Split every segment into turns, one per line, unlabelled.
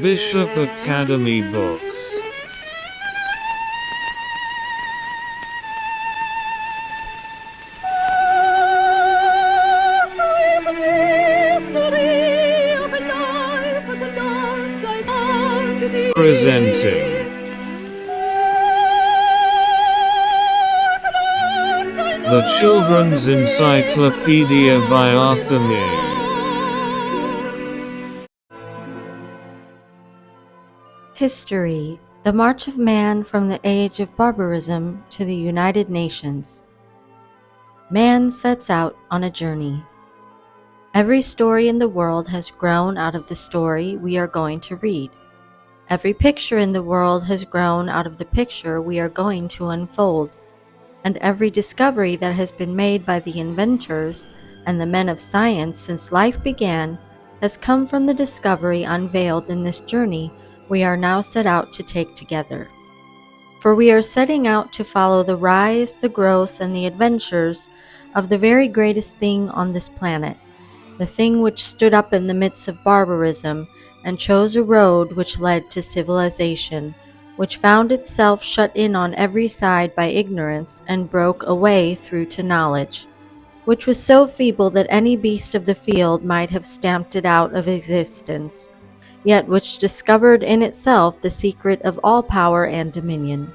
Bishop Academy Books. Presenting The Children's Encyclopedia by Arthur Mee.
History: The March of Man from the Age of Barbarism to the United Nations. Man sets out on a journey. Every story in the world has grown out of the story we are going to read. Every picture in the world has grown out of the picture we are going to unfold. And every discovery that has been made by the inventors and the men of science since life began has come from the discovery unveiled in this journey we are now set out to take together. For we are setting out to follow the rise, the growth, and the adventures of the very greatest thing on this planet, the thing which stood up in the midst of barbarism and chose a road which led to civilization, which found itself shut in on every side by ignorance and broke a way through to knowledge, which was so feeble that any beast of the field might have stamped it out of existence, yet which discovered in itself the secret of all power and dominion.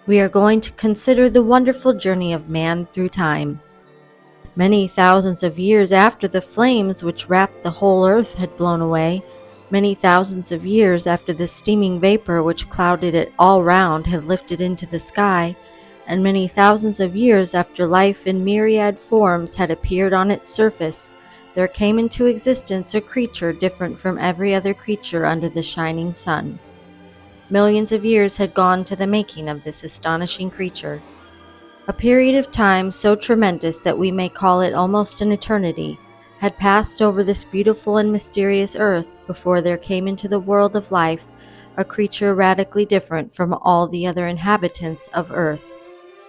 We are going to consider the wonderful journey of man through time. Many thousands of years after the flames which wrapped the whole earth had blown away, many thousands of years after the steaming vapor which clouded it all round had lifted into the sky, and many thousands of years after life in myriad forms had appeared on its surface, there came into existence a creature different from every other creature under the shining sun. Millions of years had gone to the making of this astonishing creature. A period of time so tremendous that we may call it almost an eternity had passed over this beautiful and mysterious earth before there came into the world of life a creature radically different from all the other inhabitants of earth,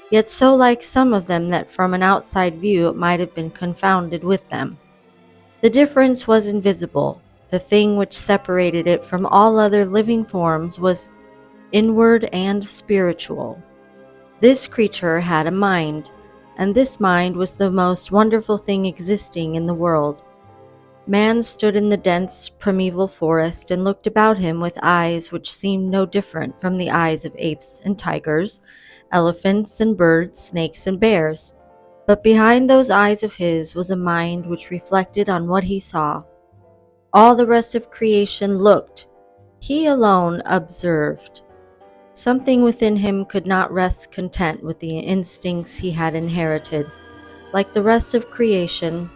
yet so like some of them that from an outside view it might have been confounded with them. The difference was invisible. The thing which separated it from all other living forms was inward and spiritual. This creature had a mind, and this mind was the most wonderful thing existing in the world. Man stood in the dense primeval forest and looked about him with eyes which seemed no different from the eyes of apes and tigers, elephants and birds, snakes and bears. But behind those eyes of his was a mind which reflected on what he saw. All the rest of creation looked. He alone observed. Something within him could not rest content with the instincts he had inherited. Like the rest of creation,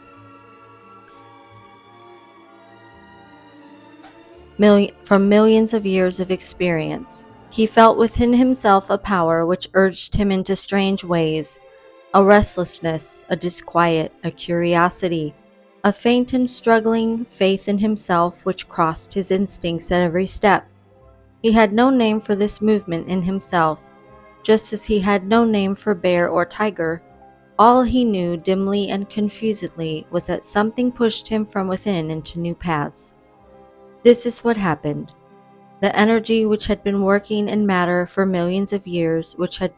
from millions of years of experience, he felt within himself a power which urged him into strange ways, a restlessness, a disquiet, a curiosity, a faint and struggling faith in himself which crossed his instincts at every step. He had no name for this movement in himself, just as he had no name for bear or tiger. All he knew dimly and confusedly was that something pushed him from within into new paths. This is what happened. The energy which had been working in matter for millions of years, which had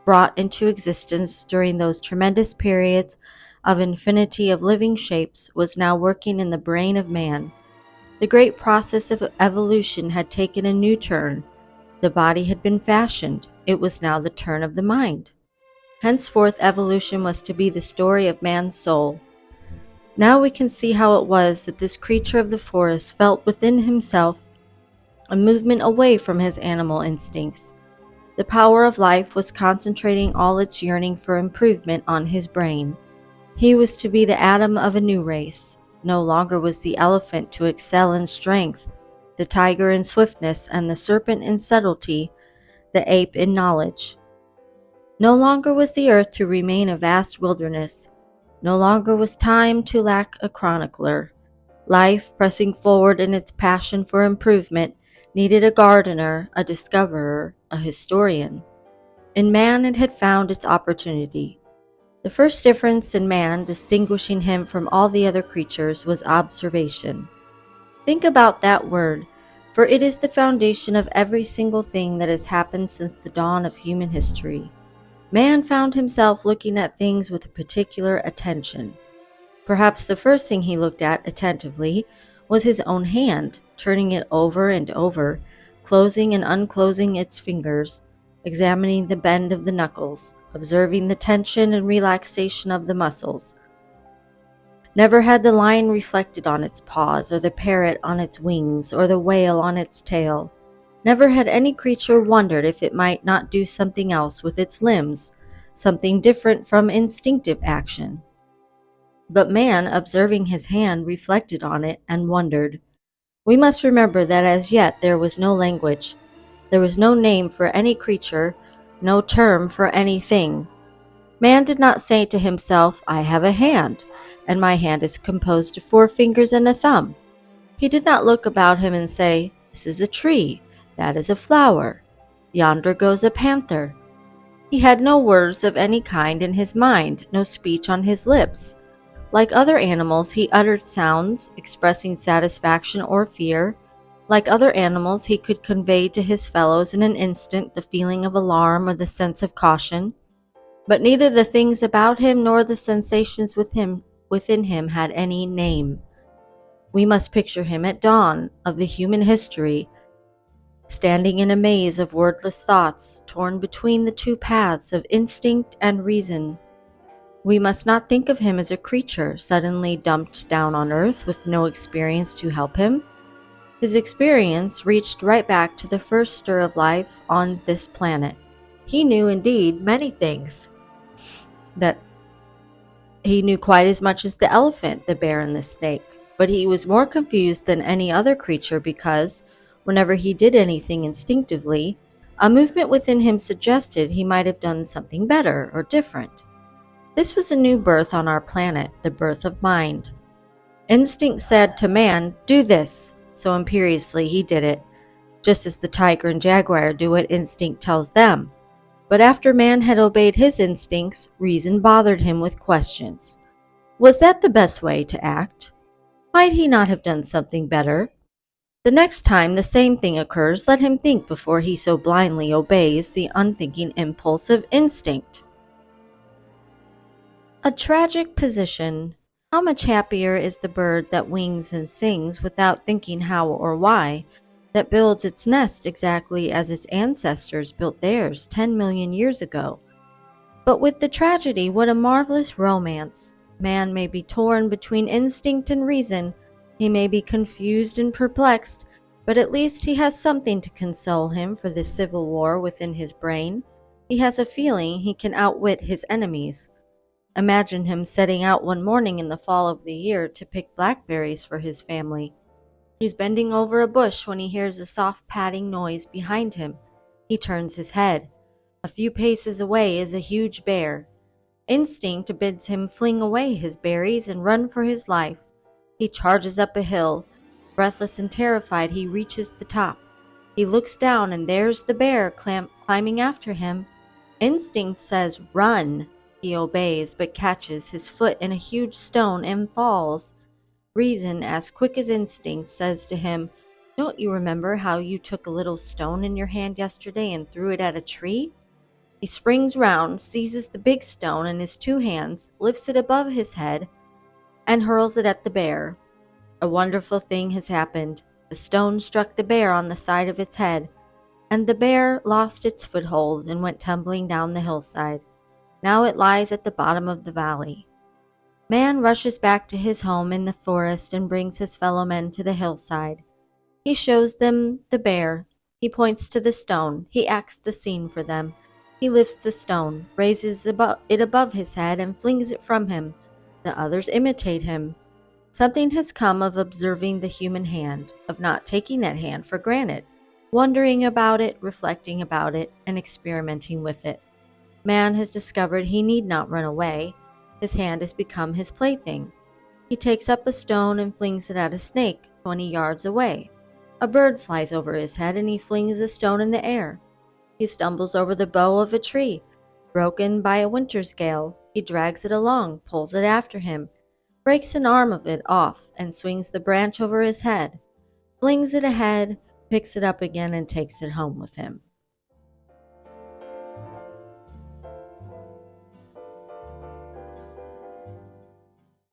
brought into existence during those tremendous periods of infinity of living shapes, was now working in the brain of man. The great process of evolution had taken a new turn. The body had been fashioned. It was now the turn of the mind. Henceforth, evolution was to be the story of man's soul. Now we can see how it was that this creature of the forest felt within himself a movement away from his animal instincts. The power of life was concentrating all its yearning for improvement on his brain. He was to be the Adam of a new race. No longer was the elephant to excel in strength, the tiger in swiftness, and the serpent in subtlety, the ape in knowledge. No longer was the earth to remain a vast wilderness. No longer was time to lack a chronicler. Life, pressing forward in its passion for improvement, needed a gardener, a discoverer, a historian. In man it had found its opportunity. The first difference in man, distinguishing him from all the other creatures, was observation. Think about that word. for it is the foundation of every single thing that has happened since the dawn of human history. Man found himself looking at things with a particular attention. Perhaps the first thing he looked at attentively was his own hand, turning it over and over, closing and unclosing its fingers, examining the bend of the knuckles, observing the tension and relaxation of the muscles. Never had the lion reflected on its paws, or the parrot on its wings, or the whale on its tail. Never had any creature wondered if it might not do something else with its limbs, something different from instinctive action. But man, observing his hand, reflected on it and wondered. We must remember that as yet there was no language. There was no name for any creature, no term for anything. Man did not say to himself, I have a hand, and my hand is composed of 4 fingers and a thumb. He did not look about him and say, this is a tree, that is a flower, yonder goes a panther. He had no words of any kind in his mind, no speech on his lips. Like other animals, he uttered sounds, expressing satisfaction or fear. Like other animals, he could convey to his fellows in an instant the feeling of alarm or the sense of caution. But neither the things about him nor the sensations within him had any name. We must picture him at dawn of the human history, standing in a maze of wordless thoughts, torn between the 2 paths of instinct and reason. We must not think of him as a creature suddenly dumped down on earth with no experience to help him. His experience reached right back to the first stir of life on this planet. He knew indeed many things. That he knew quite as much as the elephant, the bear, and the snake. But he was more confused than any other creature because, whenever he did anything instinctively, a movement within him suggested he might have done something better or different. This was a new birth on our planet, the birth of mind. Instinct said to man, do this, so imperiously he did it, just as the tiger and jaguar do what instinct tells them. But after man had obeyed his instincts, reason bothered him with questions. Was that the best way to act? Might he not have done something better? The next time the same thing occurs, let him think before he so blindly obeys the unthinking impulse of instinct. A tragic position. How much happier is the bird that wings and sings without thinking how or why, that builds its nest exactly as its ancestors built theirs 10 million years ago. But with the tragedy, what a marvelous romance. Man may be torn between instinct and reason, he may be confused and perplexed, but at least he has something to console him for this civil war within his brain. He has a feeling he can outwit his enemies. Imagine him setting out one morning in the fall of the year to pick blackberries for his family. He's bending over a bush when he hears a soft padding noise behind him. He turns his head. A few paces away is a huge bear. Instinct bids him fling away his berries and run for his life. He charges up a hill. Breathless and terrified, he reaches the top. He looks down, and there's the bear climbing after him. Instinct says, run. He obeys, but catches his foot in a huge stone and falls. Reason, as quick as instinct, says to him, don't you remember how you took a little stone in your hand yesterday and threw it at a tree? He springs round, seizes the big stone in his 2 hands, lifts it above his head, and hurls it at the bear. A wonderful thing has happened. The stone struck the bear on the side of its head, and the bear lost its foothold and went tumbling down the hillside. Now it lies at the bottom of the valley. Man rushes back to his home in the forest and brings his fellow men to the hillside. He shows them the bear. He points to the stone. He acts the scene for them. He lifts the stone, raises it above his head, and flings it from him. The others imitate him. Something has come of observing the human hand, of not taking that hand for granted, wondering about it, reflecting about it, and experimenting with it. Man has discovered he need not run away. His hand has become his plaything. He takes up a stone and flings it at a snake 20 yards away. A bird flies over his head and he flings a stone in the air. He stumbles over the bough of a tree, broken by a winter's gale. He drags it along, pulls it after him, breaks an arm of it off, and swings the branch over his head, flings it ahead, picks it up again and takes it home with him.